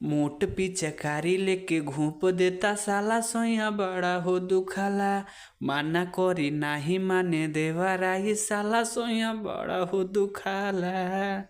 मोट पिचकारी लेके घूप देता साला सोया बड़ा हो दुखाला। माना करी नाही माने देवराई साला सोया बड़ा हो दुखाला।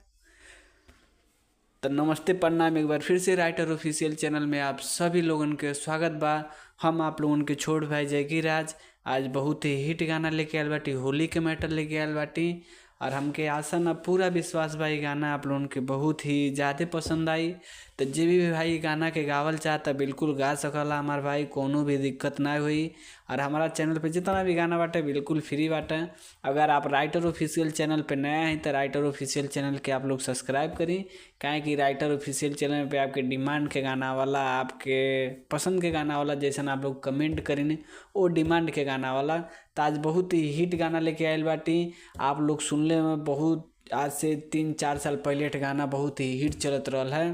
तो नमस्ते प्रणाम, एक बार फिर से राइटर ऑफिशियल चैनल में आप सभी लोगन के स्वागत बा। हम आप लोगन के छोट भाई जैकी राज आज बहुत ही हिट गाना लेके आयल बाटी, होली के मैटर लेके आयल बाटी। और हमके आशा ना पूरा विश्वास बा गाना आप लोगन के बहुत ही ज़्यादा पसंद आई। तो जे भी भाई गाना के गावल चाहता बिल्कुल गा सकला हमार भाई, कोनो भी दिक्कत ना हुई। और हमारा चैनल पे जितना भी गाना बाटे बिल्कुल फ्री बाटे। अगर आप राइटर ऑफिशियल चैनल पे नया हैं तो राइटर ऑफिशियल चैनल के आप लोग सब्सक्राइब करें, काहे कि राइटर ऑफिशियल चैनल पे आपके डिमांड के गाना वाला, आपके पसंद के गाना वाला जैसा आप लोग कमेंट करें वो डिमांड के गाना वाला। तो आज बहुत ही हिट गाना लेके आयल बाटी। आप लोग सुनले में बहुत आज से 3-4 साल पहले गाना बहुत ही हिट चलत रहा है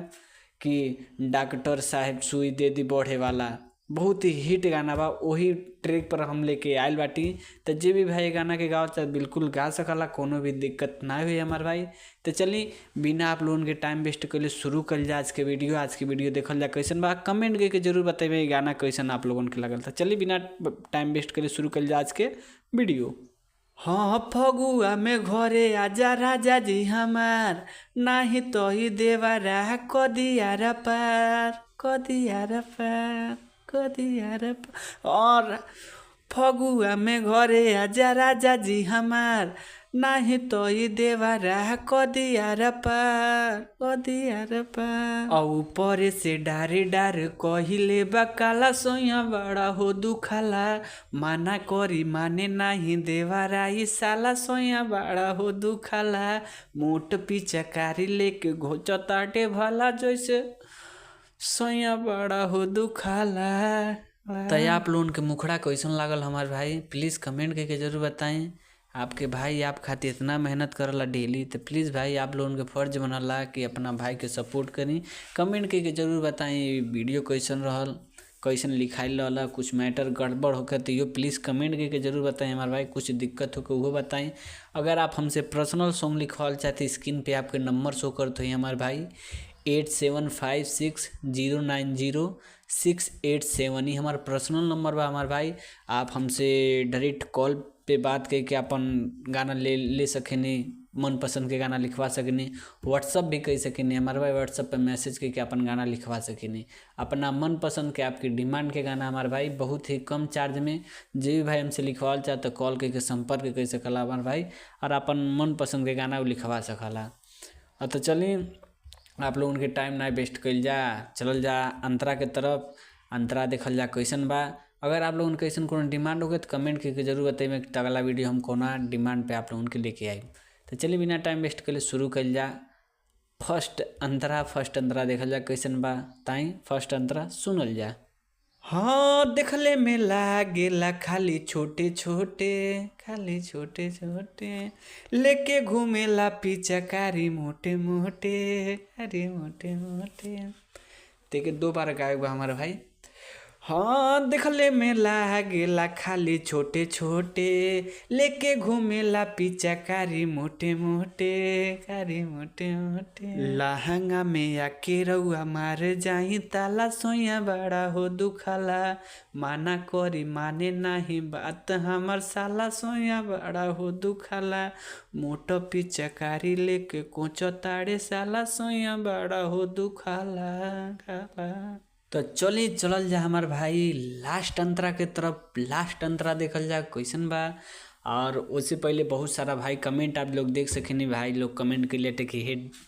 कि डॉक्टर साहब सुई दे दी बढ़े वाला, बहुत ही हिट गाना बा। वही ट्रैक पर हम लेके आयल बाटी। तो जे भी भाई गाना के गाओ चाहे बिल्कुल गा सकला, कोनो भी दिक्कत ना हुई हमार भाई। तो चलिए बिना आप लोगों के टाइम वेस्ट कर शुरू कर जा आज के वीडियो। आज की वीडियो देखल जा कैसन बा, कमेंट करके जरूर बताइए गाना कैसन आप लोगों के लगल था। चलिए बिना टाइम वेस्ट कर शुरू कर जा आज के वीडियो। हाँ फगुआ में घरे आजा राजा जी हमार, नाही तो ही देवरा कदियार पार कदियार पार कदियार पार। और फगुआ में घरे आजा राजा जी हमार, नाही तो ही देवरा कदियार पार कदियार पार। और ऊपर से डारे डार कहिले बकाला सोया बड़ा हो दुखाला। माना करी माने नाही देवरा ई साला सोया बड़ा हो दुखाला। मोट पिचकारी लेके घोचताटे भला जैसे सोया बड़ा हो दुखाला। तो आप लोगन के मुखड़ा कैसन लागल हमार भाई, प्लीज़ कमेंट करके जरूर बताएं। आपके भाई आप खातिर इतना मेहनत करला डेली, तो प्लीज़ भाई आप लोगन के फ़र्ज बनला कि अपना भाई के सपोर्ट करी। कमेंट करके जरूर बताएं वीडियो कैसन रहल, कैसन लिखाइल रहला, कुछ मैटर गड़बड़ होकर तो ये प्लीज़ कमेंट करके जरूर बताएं हमारे भाई। कुछ दिक्कत होकर वो बताएं। अगर आप हमसे पर्सनल सॉन्ग लिखवाल चाहते स्क्रीन पे आपके नंबर शो करते हैं हमारे भाई 8756090687 ही हमारा पर्सनल नंबर बा हमारे भाई। आप हमसे डायरेक्ट कॉल पे बात करके अपन गाना ले सकेनी, मनपसंद के गाना लिखवा सकेनी। व्हाट्सअप भी कर सकेनी हमारे भाई, व्हाट्सअप पे मैसेज करके अपन गाना लिखवा सकेनी। अपना मनपसंद के आपकी डिमांड के गाना हमारे भाई बहुत ही कम चार्ज में जो भी भाई हमसे लिखवाल चाहते कॉल करके संपर्क कर सकला हमारे भाई, और अपन मनपसंद के गाना लिखवा सकला। तो चलिए आप लोगन के टाइम ना वेस्ट कल जा, चलल जा अंतरा के तरफ। अंतरा देखल जा कैसन बा। अगर आप लोगन कैसन कोनो डिमांड होगे तो कमेंट करके जरूर बताइए कि अगला वीडियो हम कोना डिमांड पे आप लोगन के लेके आई। तो चलिए बिना टाइम वेस्ट कर शुरू कर जा। फर्स्ट अंतरा देखल जा कैसन बा, ताई फर्स्ट अंतरा सुनल जा। हाँ देखले में लागेला खाली छोटे छोटे लेके घूमेला पिचकारी मोटे मोटे अरे मोटे मोटे। देखे 2 बार गायक बा हमारा भाई। हाँ देखले में लागेला खाली छोटे छोटे लेके घूमेला पिचकारी मोटे मोटे कारी मोटे मोटे। लहंगा में आके रउआ मार जाई ताला सोया बड़ा हो दुखाला। माना करी माने नाही बात हमार साला सोया बड़ा हो दुखाला। मोटो पिचकारी लेके कोचो ताड़े साला सोया बड़ा हो दुखाला खाला। तो चलल जा हमार भाई लास्ट अंतरा के तरफ। लास्ट अंतरा देखल जा कैसन बा। और उससे पहले बहुत सारा भाई कमेंट आप लोग देख सकें, भाई लोग कमेंट के लिए कि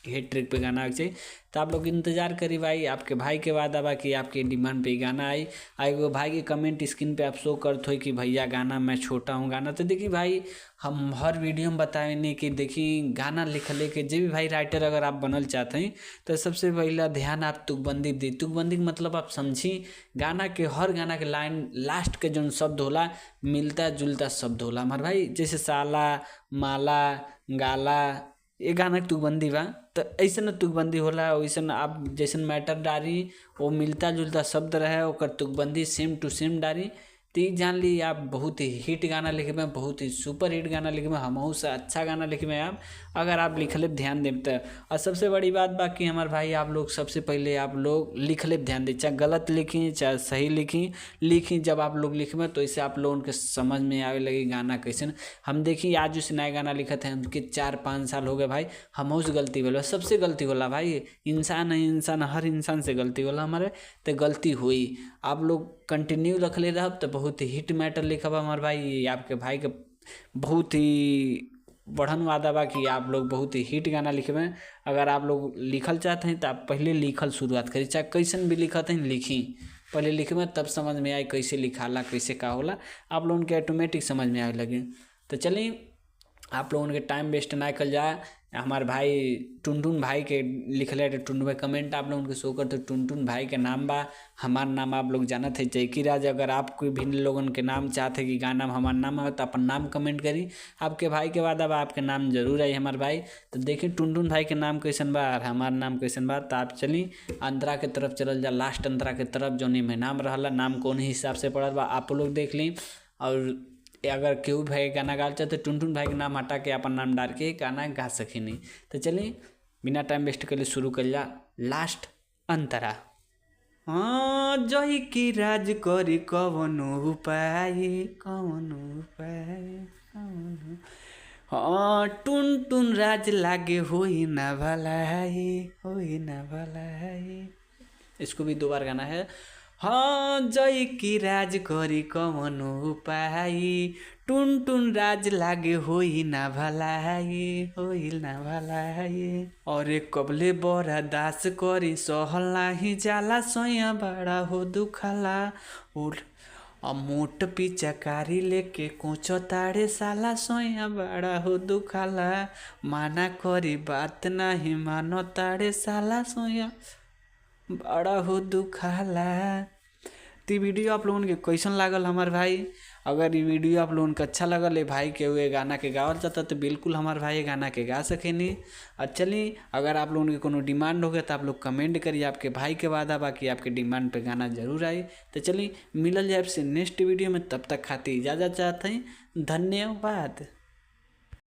हेड ट्रैक पे गाना चाहिए। तो आप लोग इंतज़ार करी भाई, आपके भाई के वादा बा कि आपके डिमांड पे गाना आई। वो भाई के कमेंट स्क्रीन पे आप शो करते हो कि भैया गाना मैं छोटा हूँ गाना। तो देखिए भाई हम हर वीडियो में बताए नहीं कि देखिए गाना लिखले के जो भी भाई राइटर अगर आप बनल चाहते हैं तो सबसे पहला ध्यान आप तुकबंदी दी। तुकबंदी का मतलब आप समझी गाना के हर गाना के लाइन लास्ट के जो शब्द होला मिलता जुलता शब्द होला हमारे भाई। जैसे साला माला गाला ये गाना के तुकबंदी बा। तो ऐसा न तुकबंदी होला, वैसे आप जैसन मैटर डारी वो मिलता जुलता शब्द रहे ओकर तुकबंदी सेम टू सेम डारी। तो ये जान ली आप बहुत ही हिट गाना लिखे में, बहुत ही सुपर हिट गाना लिखे में, हमहू से अच्छा गाना लिखे में आप अगर आप लिखले ध्यान दें तो। और सबसे बड़ी बात बाकी हमारे भाई आप लोग सबसे पहले आप लोग लिखले ध्यान दें, चाहे गलत लिखी चाहे सही लिखी जब आप लोग लिखे तो इससे आप लोगों के समझ में आवे लगी गाना कैसे। हम देखिए आज उस नया गाना लिखा थे उनके 4-5 साल हो गए भाई, हमहू से गलती होला, सबसे गलती होला भाई, इंसान है इंसान, हर इंसान से गलती होला हमारे, तो गलती हुई। आप लोग कंटिन्यू रखले रहब तो बहुत ही हिट मैटर लिखब हमारे भाई, आपके भाई के बहुत ही बढ़न वादा बा कि आप लोग बहुत ही हिट गाना लिखे। अगर आप लोग लिखल चाहते हैं तो आप पहले लिखल शुरुआत करी, चाहे कैसन भी लिखत हैं लिखी, पहले लिखे तब समझ में आए कैसे लिखाला कैसे का होला, आप लोगों के ऑटोमेटिक समझ में आए लगे। तो चलिए आप लोगों के टाइम वेस्ट ना कर जाए, हमारे भाई टुनटुन भाई के लिखले थे, टुनटुन भाई कमेंट आप लोगों के शो करते, टुनटुन भाई के नाम बा, हमार नाम आप लोग जाना थे जैकी राज। अगर आप कोई भी लोगन के नाम चाहते कि गाना में हमारा नाम हो तो अपन नाम कमेंट करी, आपके भाई के बाद अब आपके नाम जरूर आई हमारे भाई। तो देखिए टुनटुन भाई के नाम कैसन बा और हमार नाम कैसन बा। तो आप चली अंतरा के तरफ चलल जा, लास्ट अंतरा के तरफ जो में नाम रहला, नाम कौन हिसाब से पड़ल बा आप लोग देख ली। और अगर केहू भाई गाना गा चाहते तो टुनटुन भाई के नाम हटा के अपन नाम डाल के गाना गा सके नहीं। तो चलिए बिना टाइम वेस्ट कर शुरू कर जा, लास्ट अंतरा। हाँ जही की राज करी कवन उपाय, कवन उपाय, हाँ टुनटुन राज लागे होई ना भलाई, होई ना भलाई। इसको भी 2 बार गाना है। हाँ जय की राज करी कवन उपाय, टुनटुन राज लागे होई ना भलाई, होई ना भलाई। और कबले बड़ा दास करी सहल नाही जाला, सोया बड़ा हो दुखला उठ मोट पिचकारी लेके कोचो ताड़े साला, सोया बड़ा हो दुखला माना करी बात नाही मानो ताड़े साला, सोया बड़ा हो दुखाला। तो वीडियो आप लोगों के कैसन लागल हमार भाई, अगर ये वीडियो आप लोगों को अच्छा लगल है भाई के हुए गाना के गावल चाहता तो बिल्कुल हमारे भाई गाना के गा सकेनी। और चलिए अगर आप लोगों के कोनो डिमांड हो गया तो आप लोग कमेंट करिए, आपके भाई के वादा बाकी आपके डिमांड पे गाना जरूर आई। तो चलिए मिलल जाए आपसे नेक्स्ट वीडियो में, तब तक खातिर इजाज़त चाहते हैं, धन्यवाद।